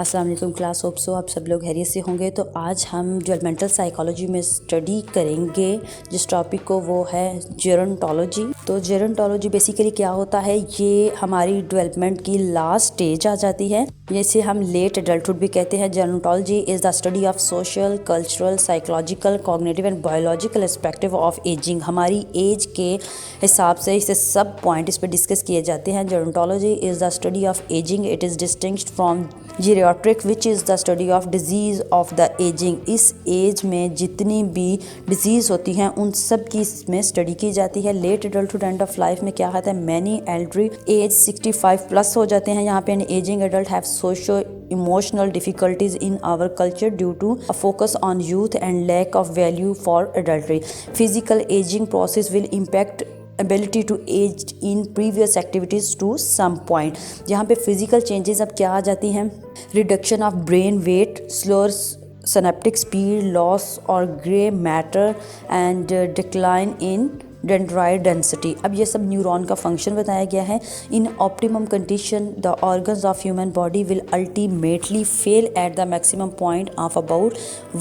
अस्सलाम वालेकुम class, hope so आप सब लोग खैरियत से होंगे। तो आज हम डेवलपमेंटल साइकोलॉजी में स्टडी करेंगे जिस टॉपिक को वो है जेरोंटोलॉजी। तो जेरोंटोलॉजी बेसिकली क्या होता है, ये हमारी डेवलपमेंट की लास्ट स्टेज आ जाती है, जैसे हम लेट एडल्टहुड भी कहते हैं। Gerontology is the study of social, cultural, psychological, cognitive and biological aspects of aging. हमारी एज के हिसाब से इसे सब पॉइंट इस पर डिस्कस किए जाते हैं। Gerontology is the study of aging. It is distinct from geriatric which is the study of disease of the aging. इस एज में जितनी भी डिजीज़ होती हैं उन सब की इसमें स्टडी की जाती है। Late adulthood end of life में क्या होता है, मैनी एल्डरी एज 65 प्लस हो जाते हैं। यहाँ पे ageing adult have socio emotional difficulties in our culture due to a focus on youth and lack of value for adultery. Physical aging process will impact ability to age in previous activities to some point. यहाँ पे physical changes अब क्या आ जाती हैं, reduction of brain weight, slower synaptic speed, loss or gray matter and decline in dendrite density. अब ये सब neuron का फंक्शन बताया गया है। In optimum condition the organs of human body will ultimately fail at the maximum point of about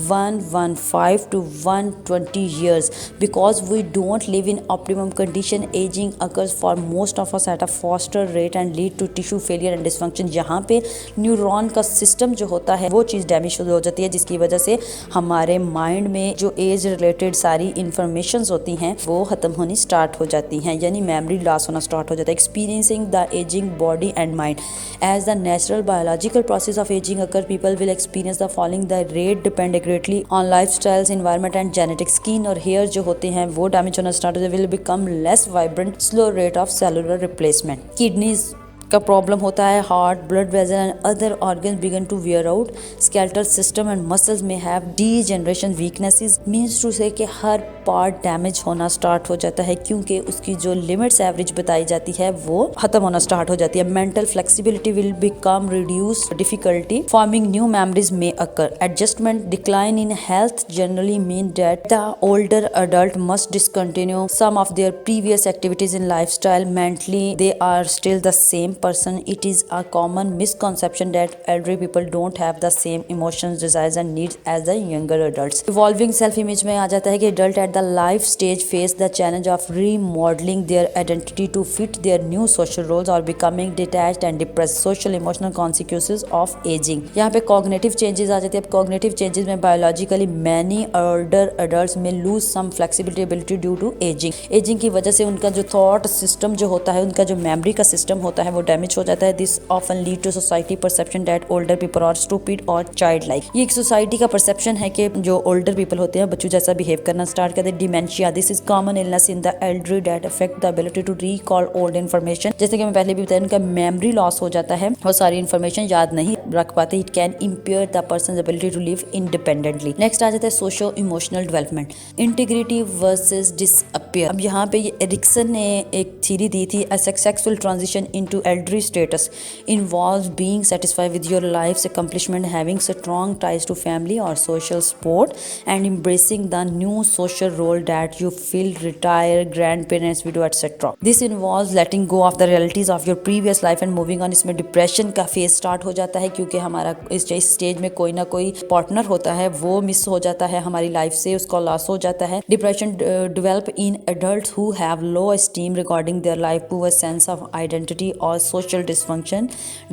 115 to 120 years because we don't live in optimum condition. Aging occurs for most of us at a faster rate and lead to tissue failure and dysfunction. यहाँ पे neuron का system जो होता है वो चीज़ damage हो जाती है, जिसकी वजह से हमारे माइंड में जो एज रिलेटेड सारी इंफॉर्मेशंस होती हैं वो खत्म होनी स्टार्ट हो जाती हैं, यानी मेमोरी लॉस होना स्टार्ट हो जाता है। Experiencing the aging body and mind as the natural biological process of aging occur people will experience the following. The rate depend greatly on life styles, environment and genetic. Skin और hair जो होते हैं वो damage होना start हो जाए, will become less vibrant, slow rate of cellular replacement. Kidneys का problem होता है, heart, blood vessel and other organs begin to wear out, skeletal system and muscles में have degeneration weaknesses. Means to say कि हर part damage होना start हो जाता है क्योंकि उसकी जो लिमिट्स एवरेज बताई जाती है वो खत्म होना स्टार्ट हो जाती है। Mental flexibility will become reduce, difficulty forming new memories में occur. Adjustment decline in health generally mean that the older adult must discontinue some of their previous activities in lifestyle. Mentally they are still the same person. It is a common misconception that elderly people don't have the same emotions, desires and needs as the younger adults. Evolving self image में आ जाता है कि adult at the life stage face the challenge of remodeling their identity to fit their new social roles or becoming detached and depressed. Social emotional consequences of aging. यहाँ पे cognitive changes आ जाते हैं। अब cognitive changes में biologically many older adults may lose some flexibility ability due to aging. Aging की वजह से उनका जो thought system जो होता है, उनका जो memory का system होता है वो डैमेज हो जाता है। This often lead to society perception that older people are stupid और चाइल्ड लाइक। ये एक सोसाइटी का परसेप्शन है कि जो ओल्डर पीपल होते हैं बच्चों जैसा बिहेव करना स्टार्ट करते हैं। Dementia, this is common illness in the elderly that affect the ability to recall old information. जैसे कि मैं पहले भी बताया, उनका मेमोरी लॉस हो जाता है, वो सारी इन्फॉर्मेशन याद नहीं रख पाते। It can impair the person ability to live independently. Next आ जाता है socio emotional development, integrity versus disappear. अब यहाँ पे एरिक्सन ने एक थ्योरी दी थी, a successful transition into elderly status involves being satisfied with your life's accomplishment, having strong ties to family or social support, and embracing the new social role that you feel, retire, grandparents, widow, etc. This involves letting go of the realities of your previous life and moving on. इसमें depression का phase start हो जाता है क्योंकि हमारा इस stage में कोई ना कोई पार्टनर होता है, वो मिस हो जाता है हमारी लाइफ से, उसका लॉस हो जाता है। Depression develop in adults who have low esteem regarding their life, poor sense of identity or social dysfunction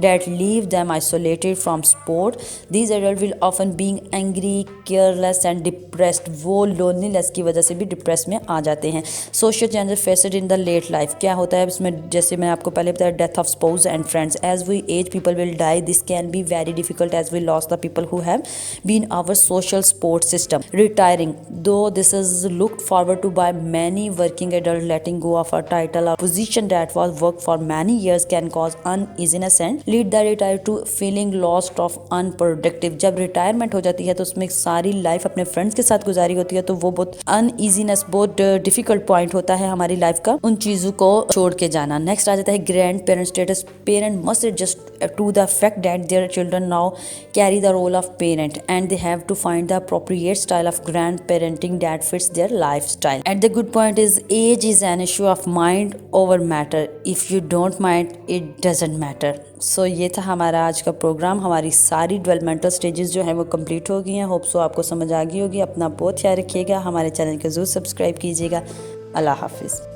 that leave them isolated from sport. These adults will often being angry, careless and depressed. वो loneliness की वजह से भी depress में आ जाते हैं। Social changes faced in the late life, क्या होता है इसमें, जैसे मैं आपको पहले बताया, death of spouse and friends. As we age, people will die. This can be very difficult as we lost the people who have been our social support system. Retiring, though this is looked forward to by many working adults, letting go of a title or position that was worked for many years can cause uneasiness and lead the retired to feeling lost of unproductive. जब retirement हो जाती है तो उसमें सारी life अपने friends के साथ गुजारी होती है, तो वो बहुत अनईजीनेस, बहुत डिफिकल्ट पॉइंट होता है हमारी लाइफ का, उन चीजों को छोड़ के जाना। नेक्स्ट आ जाता है grand parent status. Parent must adjust to the fact that their children now carry the role of parent and they have to find the appropriate style of grand parenting that fits their life style. At the good point is age is an issue of mind over matter. If you don't mind it doesn't matter. So ये था हमारा आज का programme. हमारी सारी developmental stages जो हैं वो कंप्लीट हो गई हैं। होप सो आपको समझ आ गई होगी। अपना बहुत ख्याल रखिएगा, हमारे चैनल को ज़रूर सब्सक्राइब कीजिएगा। अल्लाह हाफिज़।